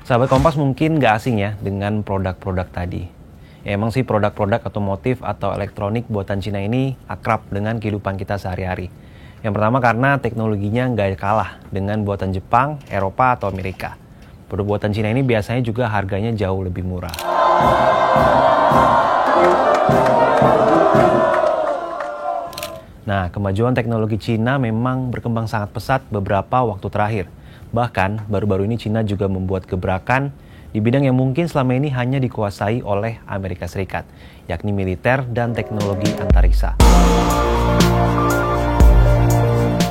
Sahabat Kompas mungkin nggak asing ya dengan produk-produk tadi. Ya, emang sih produk-produk otomotif atau elektronik buatan Cina ini akrab dengan kehidupan kita sehari-hari. Yang pertama karena teknologinya nggak kalah dengan buatan Jepang, Eropa, atau Amerika. Produk buatan Cina ini biasanya juga harganya jauh lebih murah. Nah, kemajuan teknologi Cina memang berkembang sangat pesat beberapa waktu terakhir. Bahkan, baru-baru ini Cina juga membuat gebrakan di bidang yang mungkin selama ini hanya dikuasai oleh Amerika Serikat, yakni militer dan teknologi antariksa.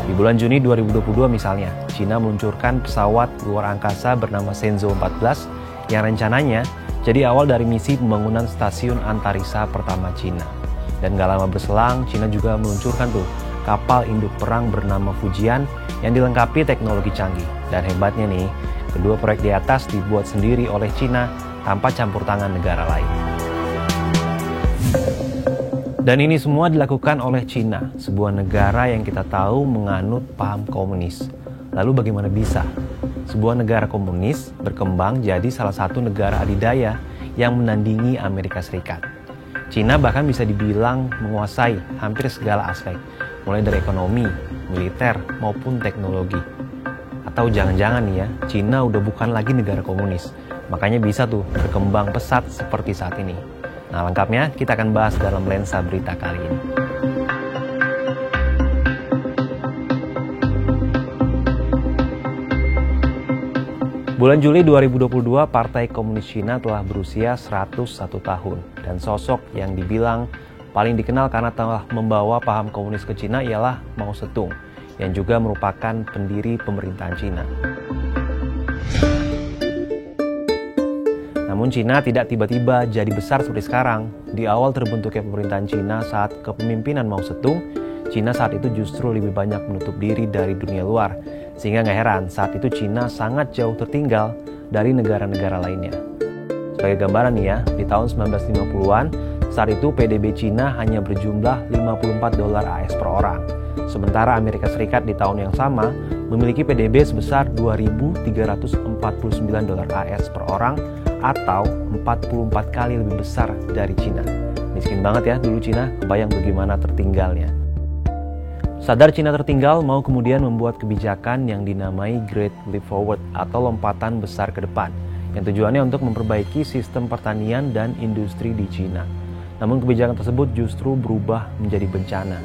Di bulan Juni 2022 misalnya, Cina meluncurkan pesawat luar angkasa bernama Shenzhou 14 yang rencananya jadi awal dari misi pembangunan stasiun antariksa pertama Cina. Dan gak lama berselang, Cina juga meluncurkan kapal induk perang bernama Fujian yang dilengkapi teknologi canggih. Dan hebatnya nih, kedua proyek di atas dibuat sendiri oleh Cina tanpa campur tangan negara lain. Dan ini semua dilakukan oleh Cina, sebuah negara yang kita tahu menganut paham komunis. Lalu bagaimana bisa sebuah negara komunis berkembang jadi salah satu negara adidaya yang menandingi Amerika Serikat? Cina bahkan bisa dibilang menguasai hampir segala aspek, mulai dari ekonomi, militer, maupun teknologi. Atau jangan-jangan nih ya, Cina udah bukan lagi negara komunis, makanya bisa berkembang pesat seperti saat ini. Nah, lengkapnya kita akan bahas dalam lensa berita kali ini. Bulan Juli 2022, Partai Komunis Cina telah berusia 101 tahun. Dan sosok yang dibilang paling dikenal karena telah membawa paham komunis ke Cina ialah Mao Zedong, yang juga merupakan pendiri pemerintahan Cina. Namun Cina tidak tiba-tiba jadi besar seperti sekarang. Di awal terbentuknya pemerintahan Cina saat kepemimpinan Mao Zedong, Cina saat itu justru lebih banyak menutup diri dari dunia luar. Sehingga nggak heran saat itu Cina sangat jauh tertinggal dari negara-negara lainnya. Sebagai gambaran nih ya, di tahun 1950-an, saat itu PDB Cina hanya berjumlah $54 AS per orang. Sementara Amerika Serikat di tahun yang sama memiliki PDB sebesar $2.349 AS per orang atau 44 kali lebih besar dari Cina. Miskin banget ya dulu Cina, kebayang bagaimana tertinggalnya. Sadar Cina tertinggal, mau kemudian membuat kebijakan yang dinamai Great Leap Forward atau lompatan besar ke depan, yang tujuannya untuk memperbaiki sistem pertanian dan industri di Cina. Namun kebijakan tersebut justru berubah menjadi bencana.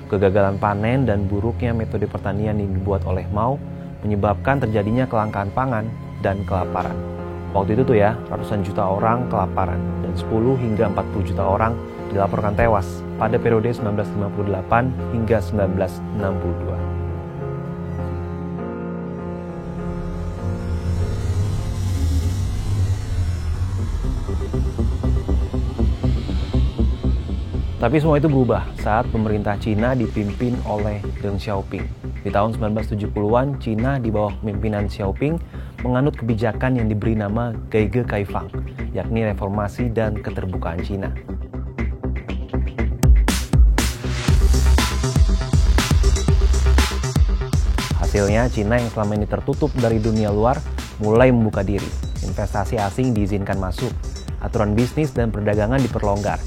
Kegagalan panen dan buruknya metode pertanian yang dibuat oleh Mao menyebabkan terjadinya kelangkaan pangan dan kelaparan. Waktu itu ratusan juta orang kelaparan dan 10 hingga 40 juta orang dilaporkan tewas pada periode 1958 hingga 1962. Tapi semua itu berubah saat pemerintah Cina dipimpin oleh Deng Xiaoping. Di tahun 1970-an, Cina di bawah pemimpinan Xiaoping menganut kebijakan yang diberi nama Geige Kaifang, yakni reformasi dan keterbukaan Cina. Hasilnya, Cina yang selama ini tertutup dari dunia luar mulai membuka diri. Investasi asing diizinkan masuk, aturan bisnis dan perdagangan diperlonggar,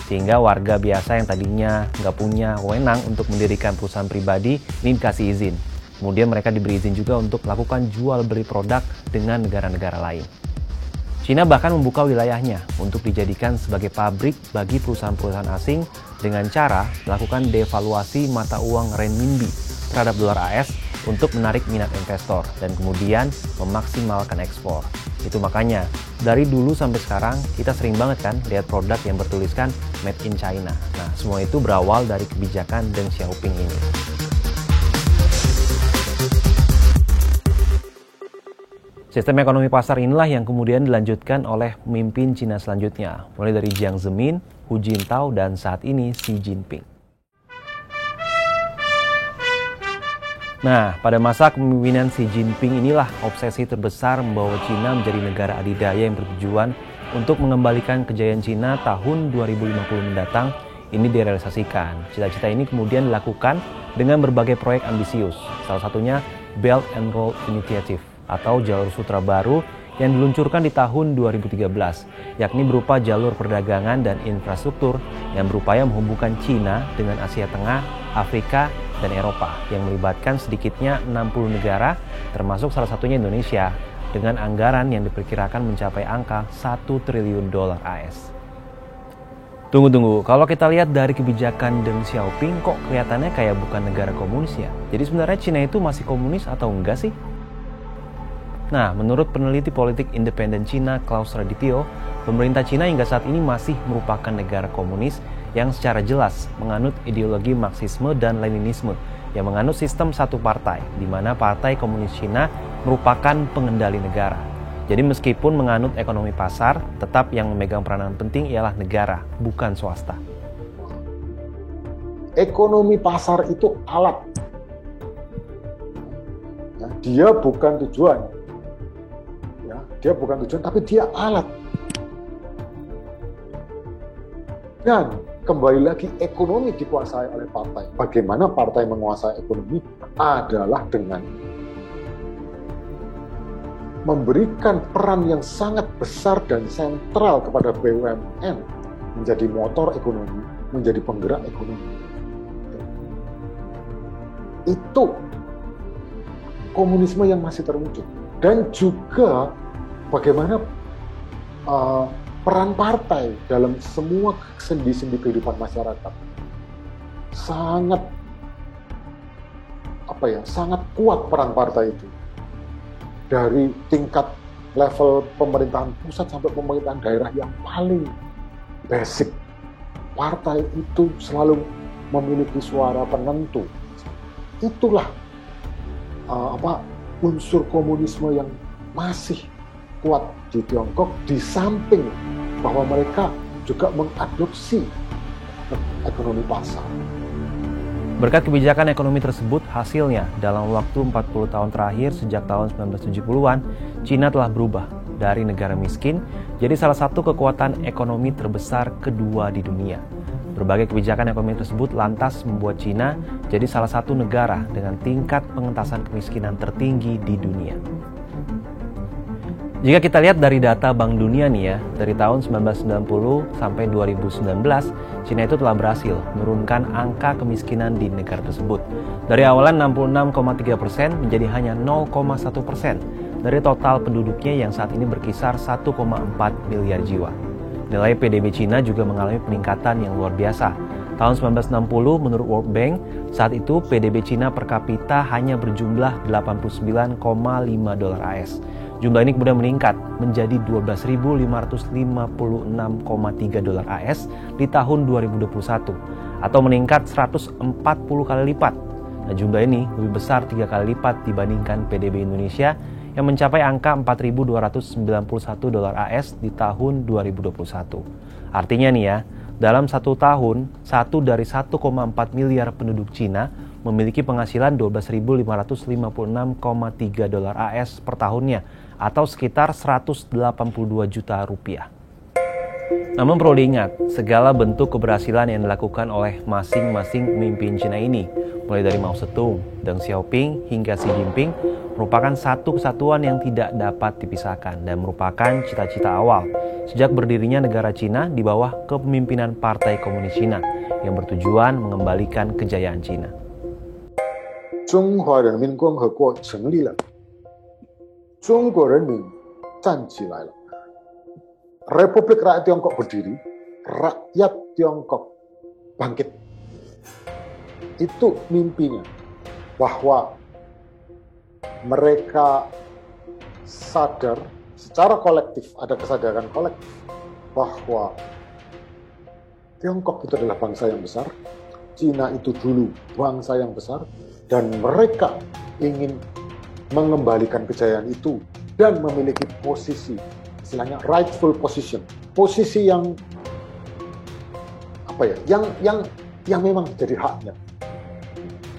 sehingga warga biasa yang tadinya nggak punya wewenang untuk mendirikan perusahaan pribadi ini dikasih izin. Kemudian mereka diberi izin juga untuk melakukan jual beli produk dengan negara-negara lain. Cina bahkan membuka wilayahnya untuk dijadikan sebagai pabrik bagi perusahaan-perusahaan asing dengan cara melakukan devaluasi mata uang renminbi terhadap dolar AS untuk menarik minat investor dan kemudian memaksimalkan ekspor. Itu makanya dari dulu sampai sekarang kita sering banget kan lihat produk yang bertuliskan Made in China. Nah, semua itu berawal dari kebijakan Deng Xiaoping ini. Sistem ekonomi pasar inilah yang kemudian dilanjutkan oleh pemimpin Cina selanjutnya, mulai dari Jiang Zemin, Hu Jintao, dan saat ini Xi Jinping. Nah, pada masa kepemimpinan Xi Jinping inilah obsesi terbesar membawa Cina menjadi negara adidaya yang bertujuan untuk mengembalikan kejayaan Cina tahun 2050 mendatang ini direalisasikan. Cita-cita ini kemudian dilakukan dengan berbagai proyek ambisius, salah satunya Belt and Road Initiative atau jalur sutra baru yang diluncurkan di tahun 2013, yakni berupa jalur perdagangan dan infrastruktur yang berupaya menghubungkan Cina dengan Asia Tengah, Afrika, dan Eropa yang melibatkan sedikitnya 60 negara, termasuk salah satunya Indonesia, dengan anggaran yang diperkirakan mencapai angka 1 triliun dolar AS. Tunggu, kalau kita lihat dari kebijakan Deng Xiaoping kok kelihatannya kayak bukan negara komunis ya? Jadi sebenarnya Cina itu masih komunis atau enggak sih? Nah, menurut peneliti politik independen Cina Klaus Radityo, pemerintah Cina hingga saat ini masih merupakan negara komunis yang secara jelas menganut ideologi Marxisme dan Leninisme yang menganut sistem satu partai, di mana Partai Komunis Cina merupakan pengendali negara. Jadi meskipun menganut ekonomi pasar, tetap yang memegang peranan penting ialah negara, bukan swasta. Ekonomi pasar itu alat. Ya, dia bukan tujuan. Dia bukan tujuan, tapi dia alat. Dan kembali lagi, ekonomi dikuasai oleh partai. Bagaimana partai menguasai ekonomi adalah dengan memberikan peran yang sangat besar dan sentral kepada BUMN menjadi motor ekonomi, menjadi penggerak ekonomi. Itu komunisme yang masih terwujud. Dan juga bagaimana peran partai dalam semua sendi-sendi kehidupan masyarakat sangat sangat kuat peran partai itu, dari tingkat level pemerintahan pusat sampai pemerintahan daerah yang paling basic. Partai itu selalu memiliki suara penentu. Itulah unsur komunisme yang masih kuat di Tiongkok, di samping bahwa mereka juga mengadopsi ekonomi pasar. Berkat kebijakan ekonomi tersebut, hasilnya dalam waktu 40 tahun terakhir sejak tahun 1970-an, Cina telah berubah dari negara miskin jadi salah satu kekuatan ekonomi terbesar kedua di dunia. Berbagai kebijakan ekonomi tersebut lantas membuat Cina jadi salah satu negara dengan tingkat pengentasan kemiskinan tertinggi di dunia. Jika kita lihat dari data Bank Dunia nih ya, dari tahun 1990 sampai 2019, Cina itu telah berhasil menurunkan angka kemiskinan di negara tersebut. Dari awalan 66,3% menjadi hanya 0,1% dari total penduduknya yang saat ini berkisar 1,4 miliar jiwa. Nilai PDB Cina juga mengalami peningkatan yang luar biasa. Tahun 1960 menurut World Bank, saat itu PDB Cina per kapita hanya berjumlah 89,5 dolar AS. Jumlah ini kemudian meningkat menjadi 12.556,3 dolar AS di tahun 2021 atau meningkat 140 kali lipat. Nah, jumlah ini lebih besar 3 kali lipat dibandingkan PDB Indonesia yang mencapai angka 4.291 dolar AS di tahun 2021. Artinya nih ya, dalam satu tahun, 1 dari 1,4 miliar penduduk Cina memiliki penghasilan 12.556,3 dolar AS per tahunnya atau sekitar 182 juta rupiah. Namun perlu diingat, segala bentuk keberhasilan yang dilakukan oleh masing-masing pemimpin Cina ini, mulai dari Mao Zedong, Deng Xiaoping, hingga Xi Jinping, merupakan satu kesatuan yang tidak dapat dipisahkan dan merupakan cita-cita awal sejak berdirinya negara Cina di bawah kepemimpinan Partai Komunis Cina yang bertujuan mengembalikan kejayaan Cina. 中华人民共和国成立了，中国人民站起来了， Republik Rakyat Tiongkok berdiri, rakyat Tiongkok bangkit. Itu mimpinya, bahwa mereka sadar secara kolektif, ada kesadaran kolektif bahwa Tiongkok itu adalah bangsa yang besar, Cina itu dulu bangsa yang besar, dan mereka ingin mengembalikan kejayaan itu dan memiliki posisi, istilahnya rightful position, posisi yang yang memang jadi haknya,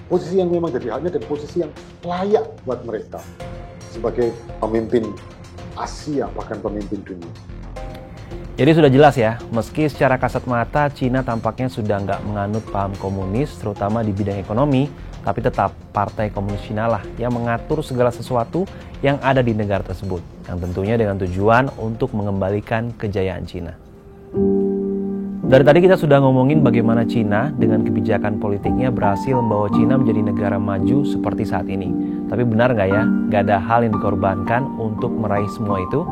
posisi yang memang jadi haknya dan posisi yang layak buat mereka sebagai pemimpin Asia, bahkan pemimpin dunia. Jadi sudah jelas ya, meski secara kasat mata Cina tampaknya sudah nggak menganut paham komunis, terutama di bidang ekonomi, tapi tetap Partai Komunis Cina lah yang mengatur segala sesuatu yang ada di negara tersebut. yang tentunya dengan tujuan untuk mengembalikan kejayaan Cina. Dari tadi kita sudah ngomongin bagaimana Cina dengan kebijakan politiknya berhasil membawa Cina menjadi negara maju seperti saat ini. Tapi benar nggak ya, nggak ada hal yang dikorbankan untuk meraih semua itu?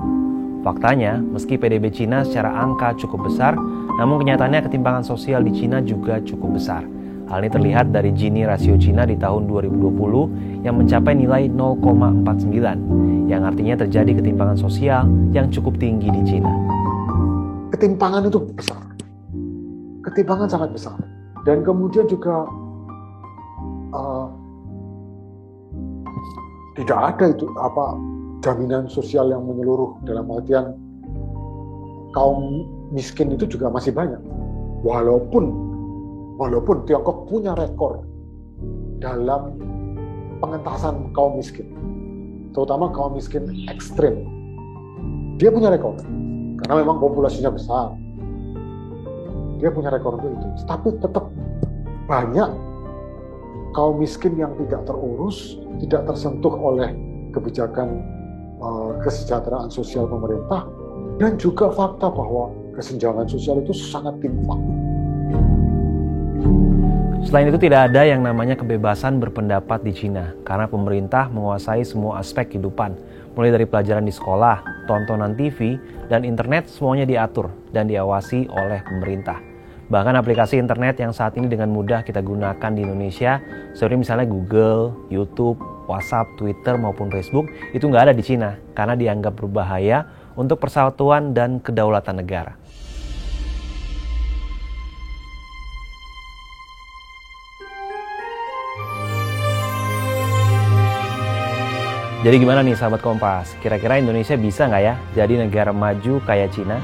Faktanya, meski PDB Cina secara angka cukup besar, namun kenyataannya ketimpangan sosial di Cina juga cukup besar. Hal ini terlihat dari Gini rasio Cina di tahun 2020 yang mencapai nilai 0,49, yang artinya terjadi ketimpangan sosial yang cukup tinggi di Cina. Ketimpangan itu besar. Ketimpangan sangat besar. Dan kemudian juga tidak ada itu jaminan sosial yang menyeluruh, dalam artian kaum miskin itu juga masih banyak. Walaupun Tiongkok punya rekor dalam pengentasan kaum miskin, terutama kaum miskin ekstrim. Dia punya rekor, karena memang populasinya besar. Dia punya rekor untuk itu. Tapi tetap banyak kaum miskin yang tidak terurus, tidak tersentuh oleh kebijakan kesejahteraan sosial pemerintah, dan juga fakta bahwa kesenjangan sosial itu sangat timpang. Selain itu tidak ada yang namanya kebebasan berpendapat di Cina karena pemerintah menguasai semua aspek kehidupan, mulai dari pelajaran di sekolah, tontonan TV, dan internet semuanya diatur dan diawasi oleh pemerintah. Bahkan aplikasi internet yang saat ini dengan mudah kita gunakan di Indonesia, seperti misalnya Google, YouTube, WhatsApp, Twitter maupun Facebook, itu nggak ada di Cina karena dianggap berbahaya untuk persatuan dan kedaulatan negara. Jadi gimana nih sahabat Kompas? Kira-kira Indonesia bisa nggak ya jadi negara maju kayak Cina?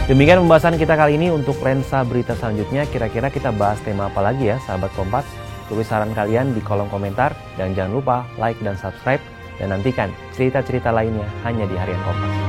Demikian pembahasan kita kali ini. Untuk lensa berita selanjutnya, kira-kira kita bahas tema apa lagi ya sahabat Kompas? Tulis saran kalian di kolom komentar dan jangan lupa like dan subscribe dan nantikan cerita-cerita lainnya hanya di Harian Kompas.